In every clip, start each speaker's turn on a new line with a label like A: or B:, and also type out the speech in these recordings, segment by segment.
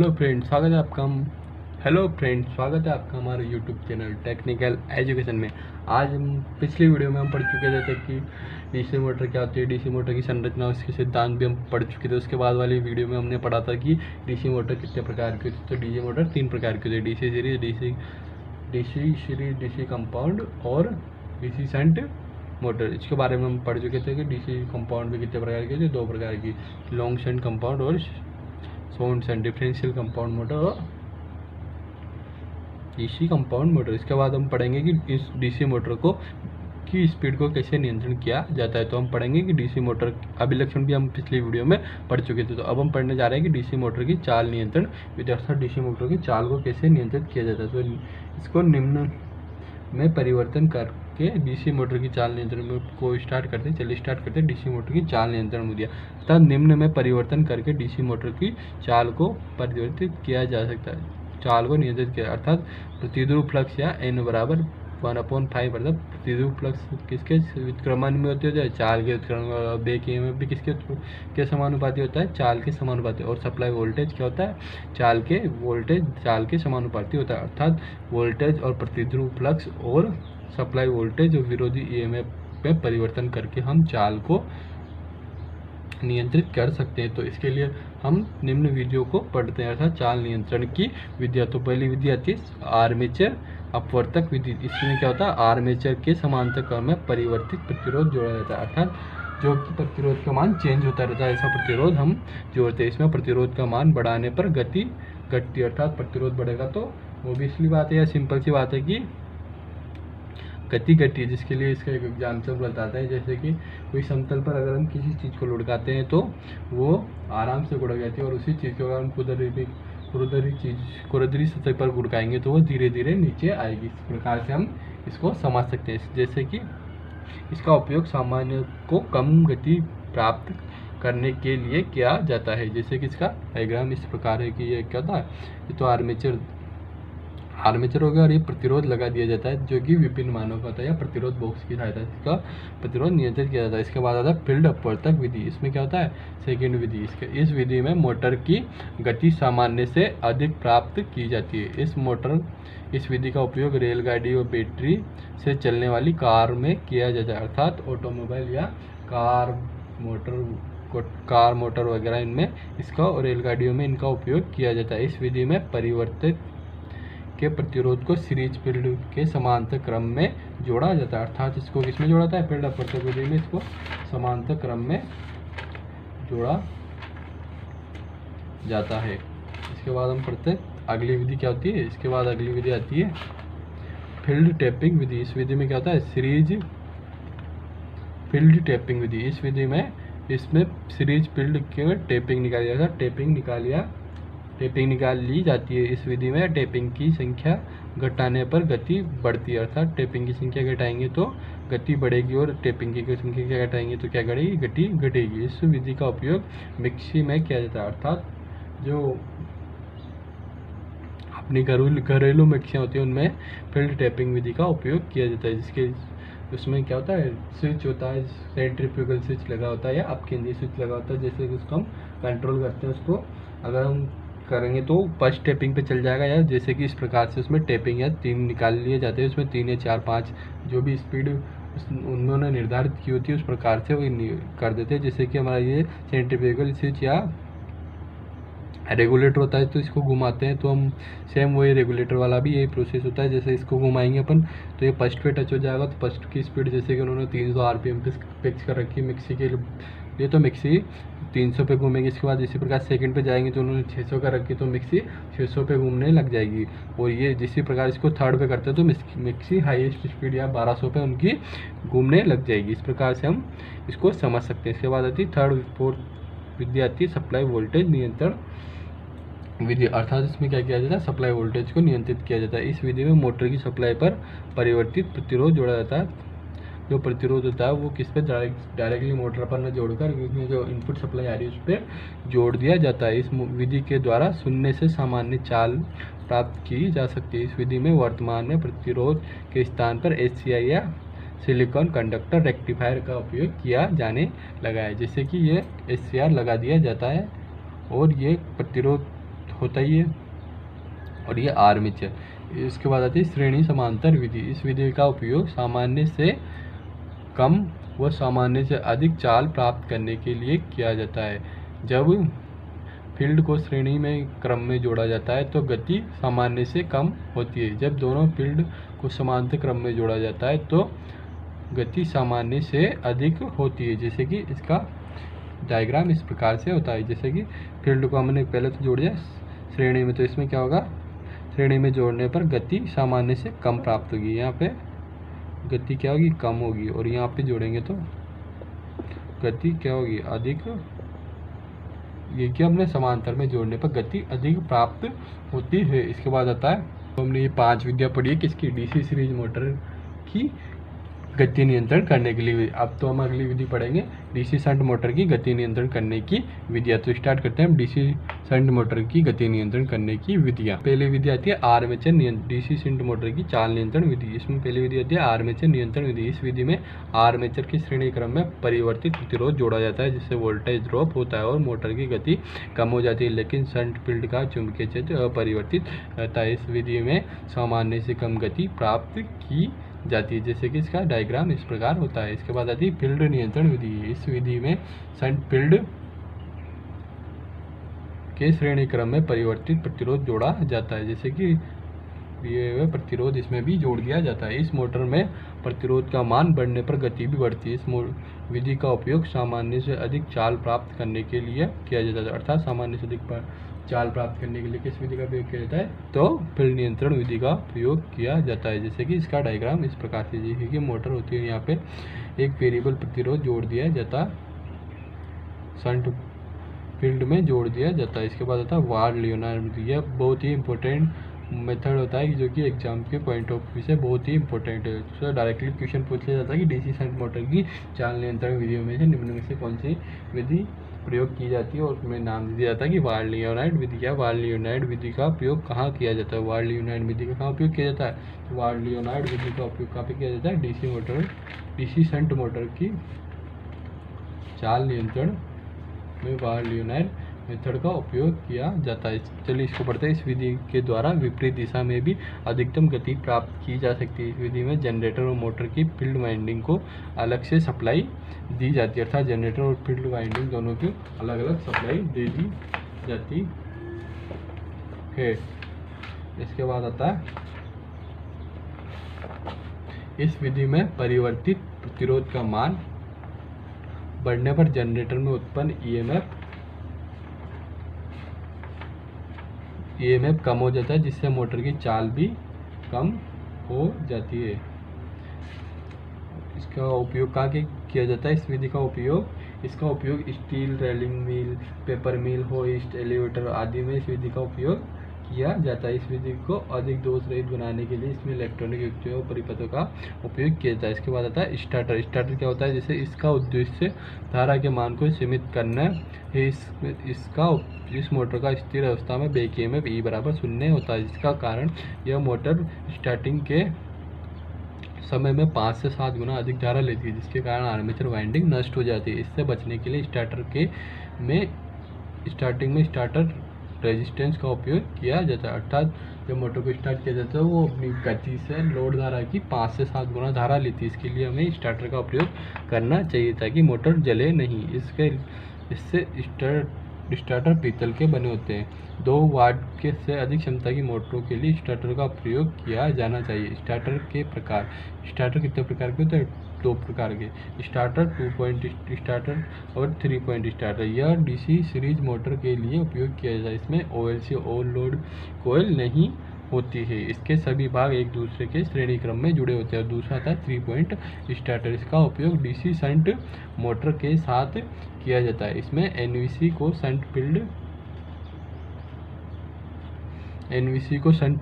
A: Hello friends, स्वागत है आपका हमारे यूट्यूब चैनल टेक्निकल एजुकेशन में। आज हम पिछली वीडियो में हम पढ़ चुके थे कि डीसी मोटर क्या होती है, डीसी मोटर की संरचना, उसके सिद्धांत भी हम पढ़ चुके थे। उसके बाद वाली वीडियो में हमने पढ़ा था कि डीसी मोटर कितने प्रकार की होती है। तो डीसी मोटर 3 प्रकार की होती है: डीसी सीरीज, डीसी कंपाउंड और डीसी शंट मोटर। इसके बारे में हम पढ़ चुके थे कि डीसी कंपाउंड भी कितने प्रकार की होती है, 2 प्रकार की, लॉन्ग शंट कंपाउंड और short shunt differential compound motor और डीसी कंपाउंड मोटर। इसके बाद हम पढ़ेंगे कि इस डीसी मोटर को की स्पीड को कैसे नियंत्रण किया जाता है। तो हम पढ़ेंगे कि डीसी मोटर अभिलक्षण भी हम पिछली वीडियो में पढ़ चुके थे। तो अब हम पढ़ने जा रहे हैं कि डीसी मोटर की चाल नियंत्रण विधि, अर्थात डीसी मोटर की चाल को कैसे नियंत्रित किया जाता है। तो इसको निम्न में परिवर्तन करके डीसी मोटर की चाल नियंत्रण को स्टार्ट करते हैं। चलिए स्टार्ट करते हैं डीसी मोटर की चाल नियंत्रण विधि। अर्थात निम्न में परिवर्तन करके डीसी मोटर की चाल को परिवर्तित किया जा सकता है, चाल को नियंत्रित किया। अर्थात प्रतिध्रुव फ्लक्स या n बराबर 1/5, मतलब प्रतिध्रुव फ्लक्स किसके व्युत्क्रमण में होती है, चाल के व्युत्क्रमण। बेक ईएमएफ भी किसके समानुपाती होता है, चाल के समानुपाती। और सप्लाई वोल्टेज क्या होता है, चाल के समानुपाती होता है। अर्थात वोल्टेज और प्रतिध्रुव फ्लक्स और सप्लाई वोल्टेज और विरोधी ईएमएफ में परिवर्तन करके हम चाल को नियंत्रित कर सकते हैं। तो इसके लिए हम निम्न विधियों को पढ़ते हैं, अर्थात चाल नियंत्रण की विधियाँ। तो पहली विधि आती है आर्मेचर अपवर्तक विधि। इसमें क्या होता है, आर्मेचर के समांतर क्रम में परिवर्तित प्रतिरोध जोड़ा जाता है। अर्थात जो कि प्रतिरोध का मान चेंज होता रहता है, ऐसा प्रतिरोध हम जोड़ते हैं। इसमें प्रतिरोध का मान बढ़ाने पर गति घटती है, अर्थात प्रतिरोध बढ़ेगा तो ऑब्वियसली बात है या सिंपल सी बात है कि गति घटी है। जिसके लिए इसका एक एग्जाम्पल बताता है, जैसे कि कोई समतल पर अगर हम किसी चीज़ को लुढ़काते हैं तो वो आराम से गुड़क जाती है, और उसी चीज़ को अगर हम खुरदरी सतह पर गुड़काएंगे तो वो धीरे धीरे नीचे आएगी। इस प्रकार से हम इसको समझ सकते हैं। जैसे कि इसका उपयोग सामान्य को कम गति प्राप्त करने के लिए किया जाता है। जैसे कि इसका डायग्राम इस प्रकार है कि ये क्या था, ये तो आर्मेचर हो गया, और ये प्रतिरोध लगा दिया जाता है जो कि विभिन्न मानों का होता है, या प्रतिरोध बॉक्स की सहायता से इसका प्रतिरोध नियंत्रित किया जाता है। इसके बाद आता है फील्ड अपवर्तक विधि। इसमें क्या होता है, सेकेंड विधि। इस विधि में मोटर की गति सामान्य से अधिक प्राप्त की जाती है। इस विधि का उपयोग रेलगाड़ी और बैटरी से चलने वाली कार में किया जाता है। अर्थात ऑटोमोबाइल या कार मोटर वगैरह इनमें इसका, और रेलगाड़ियों में इनका उपयोग किया जाता है। इस विधि में परिवर्तित के प्रतिरोध को सीरीज फील्ड के समांतर क्रम में जोड़ा जाता है। अर्थात इसको किसमें जोड़ा जाता है, फील्ड अपवर्तक विधि में इसको समांतर क्रम में जोड़ा जाता है। इसके बाद हम पढ़ते हैं अगली विधि क्या होती है। इसके बाद अगली विधि आती है फील्ड टैपिंग विधि। इस विधि में क्या होता है, सीरीज फील्ड टैपिंग विधि। इस विधि में इसमें सीरीज फील्ड के टैपिंग निकाल ली जाती है। इस विधि में टैपिंग की संख्या घटाने पर गति बढ़ती है। अर्थात टैपिंग की संख्या घटाएंगे तो गति बढ़ेगी, और टैपिंग की संख्या घटाएंगे तो क्या बढ़ेगी, गति घटेगी। इस विधि का उपयोग मिक्सी में किया जाता है। अर्थात जो अपनी घरेलू मिक्सियाँ होती हैं उनमें फील्ड टैपिंग विधि का उपयोग किया जाता है। जिसके उसमें क्या होता है, स्विच होता है, सेंट्रीफ्यूगल स्विच लगा होता है या अपकेंद्रीय स्विच लगा होता है। जैसे कि उसको हम कंट्रोल करते हैं, उसको अगर हम करेंगे तो फर्स्ट टैपिंग पे चल जाएगा, या जैसे कि इस प्रकार से उसमें टैपिंग या 3 निकाल लिए जाते हैं। उसमें 3 या 4, 5 जो भी स्पीड उन्होंने निर्धारित की होती है उस प्रकार से वो कर देते हैं। जैसे कि हमारा ये सेंट्रीफ्यूगल स्विच या रेगुलेटर होता है, तो इसको घुमाते हैं तो हम सेम वही रेगुलेटर वाला भी यही प्रोसेस होता है। जैसे इसको घुमाएंगे अपन तो ये फर्स्ट पे टच हो जाएगा, तो फर्स्ट की स्पीड जैसे कि उन्होंने 300 आरपीएम पे फिक्स कर रखी है मिक्सी के लिए, तो मिक्सी 300 पे घूमेगी। इसके बाद इसी प्रकार सेकंड पे जाएंगे तो उन्होंने 600 का रखी, तो मिक्सी 600 पे घूमने लग जाएगी। और ये जिसी प्रकार इसको थर्ड पे करते हैं तो मिक्सी हाईएस्ट स्पीड या 1200 पे उनकी घूमने लग जाएगी। इस प्रकार से हम इसको समझ सकते हैं। इसके बाद आती है थर्ड फोर्थ विधि आती है सप्लाई वोल्टेज नियंत्रण विधि। अर्थात इसमें क्या किया जाता है, सप्लाई वोल्टेज को नियंत्रित किया जाता है। इस विधि में मोटर की सप्लाई पर परिवर्तित प्रतिरोध जोड़ा जाता है। जो प्रतिरोध होता है वो किस पे, डायरेक्टली मोटर पर न जोड़कर जो इनपुट सप्लाई आ रही है उस पर जोड़ दिया जाता है। इस विधि के द्वारा शून्य से सामान्य चाल प्राप्त की जा सकती है। इस विधि में वर्तमान में प्रतिरोध के स्थान पर HCI या सिलिकॉन कंडक्टर रेक्टिफायर का उपयोग किया जाने लगा है। जैसे कि ये HCR लगा दिया जाता है और ये प्रतिरोध होता ही है, और ये आर्मेचर। इसके बाद आती है श्रेणी समांतर विधि। इस विधि का उपयोग सामान्य से कम व सामान्य से अधिक चाल प्राप्त करने के लिए किया जाता है। जब फील्ड को श्रेणी में क्रम में जोड़ा जाता है तो गति सामान्य से कम होती है। जब दोनों फील्ड को समांतर क्रम में जोड़ा जाता है तो गति सामान्य से अधिक होती है। जैसे कि इसका डायग्राम इस प्रकार से होता है। जैसे कि फील्ड को हमने पहले तो जोड़ दिया श्रेणी में, तो इसमें क्या होगा, श्रेणी में जोड़ने पर गति सामान्य से कम प्राप्त होगी। यहाँ पे गति क्या होगी, कम होगी, और यहाँ पे जोड़ेंगे तो गति क्या होगी, अधिक। ये कि हमने समांतर में जोड़ने पर गति अधिक प्राप्त होती है। इसके बाद आता है, तो हमने ये 5 विधियाँ पढ़ी है किसकी, डीसी सीरीज मोटर की गति नियंत्रण करने के लिए। अब तो हम अगली विधि पढ़ेंगे डीसी शंट मोटर की गति नियंत्रण करने की विधियाँ। तो स्टार्ट करते हैं हम डीसी शंट मोटर की गति नियंत्रण करने की विधियाँ। पहली विधि आती है आर्मेचर डीसी शंट मोटर की चाल नियंत्रण विधि। इसमें पहली विधि आती है आर्मेचर नियंत्रण विधि। इस विधि में आर्मेचर की श्रेणी क्रम में परिवर्तित प्रतिरोध जोड़ा जाता है, जिससे वोल्टेज ड्रॉप होता है और मोटर की गति कम हो जाती है, लेकिन शंट फील्ड का चुंबकीय क्षेत्र अपरिवर्तित रहता है। इस विधि में सामान्य से कम गति प्राप्त की जाती है। जैसे कि इसका डायग्राम इस प्रकार होता है। इसके बाद आती है फील्ड नियंत्रण विधि। इस विधि में शंट फील्ड के श्रेणी क्रम में परिवर्तित प्रतिरोध जोड़ा जाता है, जैसे कि ये प्रतिरोध इसमें भी जोड़ दिया जाता है। इस मोटर में प्रतिरोध का मान बढ़ने पर गति भी बढ़ती है। इस विधि का उपयोग सामान्य से अधिक चाल प्राप्त करने के लिए किया जाता है, अर्थात सामान्य से अधिक चाल प्राप्त करने के लिए किस विधि का उपयोग किया जाता है, तो फील्ड नियंत्रण विधि का उपयोग किया जाता है। जैसे कि इसका डायग्राम इस प्रकार से, जैसे कि मोटर होती है, यहाँ पे एक वेरिएबल प्रतिरोध जोड़ दिया जाता, शंट फील्ड में जोड़ दिया जाता है। इसके बाद आता है वार्ड लियोनार्ड विधि। यह बहुत ही इंपॉर्टेंट मेथड होता है जो कि एग्जाम के पॉइंट ऑफ व्यू से बहुत ही इंपॉर्टेंट है। तो डायरेक्टली क्वेश्चन पूछ लिया जाता है कि डीसी शंट मोटर की चाल नियंत्रण विधियों में से निम्न में से कौन सी विधि प्रयोग की जाती है, और उसमें नाम दिया जाता है कि वार्ड लियोनार्ड विधि। या वार्ड लियोनार्ड विधि का उपयोग कहाँ किया जाता है, वार्ड लियोनार्ड विधि का कहाँ उपयोग किया जाता है, वार्ड लियोनार्ड विधि का उपयोग कहाँ पे किया जाता है, डीसी शंट मोटर की चाल नियंत्रण में वार्ड लियोनार्ड मेथड का उपयोग किया जाता है। चलिए इसको पढ़ते हैं। इस विधि के द्वारा विपरीत दिशा में भी अधिकतम गति प्राप्त की जा सकती है। इस विधि में जनरेटर और मोटर की फील्ड वाइंडिंग को अलग से सप्लाई दी जाती है, अर्थात जनरेटर और फील्ड वाइंडिंग दोनों की अलग अलग सप्लाई दे दी जाती है। इसके बाद आता है, इस विधि में परिवर्तित प्रतिरोध का मान बढ़ने पर जनरेटर में उत्पन्न ईएमएफ कम हो जाता है, जिससे मोटर की चाल भी कम हो जाती है। इसका उपयोग कहाँ किया जाता है, इस विधि का उपयोग, इसका उपयोग स्टील रेलिंग मिल, पेपर मिल, होइस्ट, एलिवेटर आदि में इस विधि का उपयोग किया जाता है। इस विधि को अधिक दोष रहित बनाने के लिए इसमें इलेक्ट्रॉनिक युक्तियों और परिपथों का उपयोग किया जाता है। इसके बाद आता है स्टार्टर। स्टार्टर क्या होता है, जैसे इसका उद्देश्य धारा के मान को सीमित करना है। इस मोटर का स्थिर अवस्था में बैक ईएमएफ E बराबर 0 होता है, जिसका कारण यह मोटर स्टार्टिंग के समय में 5 से 7 गुना अधिक धारा लेती है, जिसके कारण आर्मेचर वाइंडिंग नष्ट हो जाती है। इससे बचने के लिए स्टार्टिंग में स्टार्टर रेजिस्टेंस का उपयोग किया जाता है, अर्थात जब मोटर को स्टार्ट किया जाता है वो अपनी गति से लोड धारा की 5 से 7 गुना धारा लेती है। इसके लिए हमें स्टार्टर का उपयोग करना चाहिए ताकि मोटर जले नहीं। इससे स्टार्टर पीतल के बने होते हैं। 2 वाट के से अधिक क्षमता की मोटरों के लिए स्टार्टर का प्रयोग किया जाना चाहिए। स्टार्टर के प्रकार, स्टार्टर कितने प्रकार के होते हैं, 2 प्रकार के, स्टार्टर 2 पॉइंट स्टार्टर और 3 पॉइंट स्टार्टर। यह डीसी सीरीज मोटर के लिए उपयोग किया जाता है। इसमें ओएलसी ओवरलोड कोयल नहीं होती है। इसके सभी भाग एक दूसरे के श्रेणी क्रम में जुड़े होते हैं। दूसरा आता है 3 पॉइंट स्टार्टर। इसका उपयोग डीसी शंट मोटर के साथ किया जाता है। इसमें एनवीसी को शंट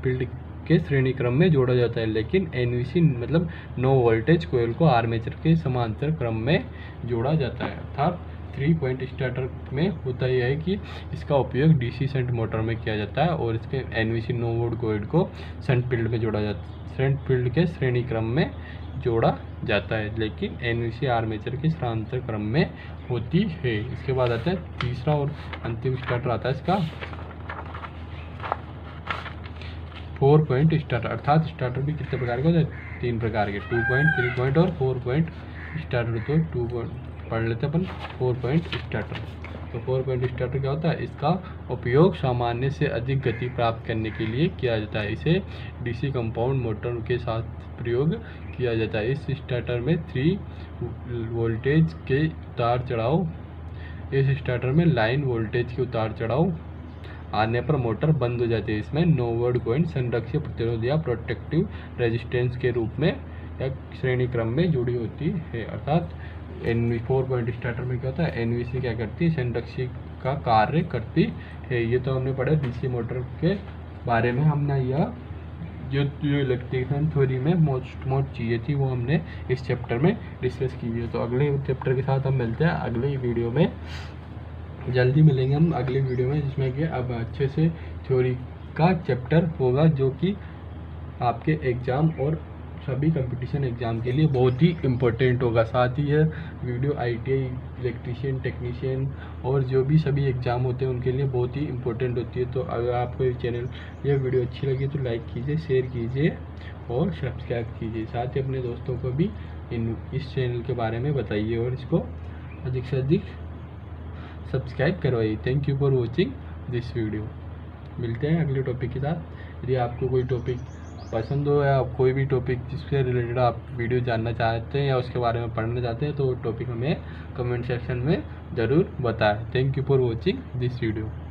A: फील्ड के श्रेणी क्रम में जोड़ा जाता है, लेकिन एनवीसी मतलब नो वोल्टेज कोयल को आर्मेचर के समांतर क्रम में जोड़ा जाता है। अर्थात 3 पॉइंट स्टार्टर में होता यह है कि इसका उपयोग डीसी शंट मोटर में किया जाता है और इसके एनवीसी नो वोल्ट कोयल को शंट फील्ड में जोड़ा जाता है, शंट फील्ड के श्रेणी क्रम में जोड़ा जाता है, लेकिन एनवीसी आर्मेचर के समांतर क्रम में होती है। इसके बाद आता है तीसरा और अंतिम स्टार्टर आता है इसका 4 पॉइंट स्टार्टर, अर्थात स्टार्टर भी कितने प्रकार के होते हैं, 3 प्रकार के, 2 पॉइंट, 3 पॉइंट और 4 पॉइंट स्टार्टर। तो 2 पॉइंट पढ़ लेते हैं अपन, 4 पॉइंट स्टार्टर। तो 4 पॉइंट स्टार्टर क्या होता है, इसका उपयोग सामान्य से अधिक गति प्राप्त करने के लिए किया जाता है। इसे डीसी कंपाउंड मोटर के साथ प्रयोग किया जाता है। इस स्टार्टर में 3 वोल्टेज के उतार चढ़ाव, इस स्टार्टर में लाइन वोल्टेज के उतार चढ़ाव आने पर मोटर बंद हो जाती है। इसमें नो वर्ड कॉइन संरक्षक प्रतिरोध या प्रोटेक्टिव रेजिस्टेंस के रूप में या श्रेणी क्रम में जुड़ी होती है। अर्थात NV 4 पॉइंट स्टार्टर में क्या होता है, NVC क्या करती है, संरक्षक का कार्य करती है। ये तो हमने पढ़ा डीसी मोटर के बारे में। हमने यह जो इलेक्ट्रिकल थ्योरी में मोस्ट चीज़ें थी वो हमने इस चैप्टर में डिस्कस की हुई है। तो अगले चैप्टर के साथ हम मिलते हैं अगले वीडियो में, जल्दी मिलेंगे हम अगले वीडियो में, जिसमें कि अब अच्छे से थ्योरी का चैप्टर होगा जो कि आपके एग्ज़ाम और सभी कंपटीशन एग्ज़ाम के लिए बहुत ही इम्पोर्टेंट होगा। साथ ही यह वीडियो ITI इलेक्ट्रीशियन, टेक्नीशियन और जो भी सभी एग्ज़ाम होते हैं उनके लिए बहुत ही इम्पोर्टेंट होती है। तो अगर आपको यह वीडियो अच्छी लगी तो लाइक कीजिए, शेयर कीजिए और सब्सक्राइब कीजिए। साथ ही अपने दोस्तों को भी इस चैनल के बारे में बताइए और इसको अधिक से अधिक सब्सक्राइब करवाइए। Thank you for watching this video. मिलते हैं अगले टॉपिक के साथ। यदि आपको कोई टॉपिक पसंद हो या कोई भी टॉपिक जिससे रिलेटेड आप वीडियो जानना चाहते हैं या उसके बारे में पढ़ना चाहते हैं तो वो टॉपिक हमें कमेंट सेक्शन में ज़रूर बताएं। Thank you for watching this video.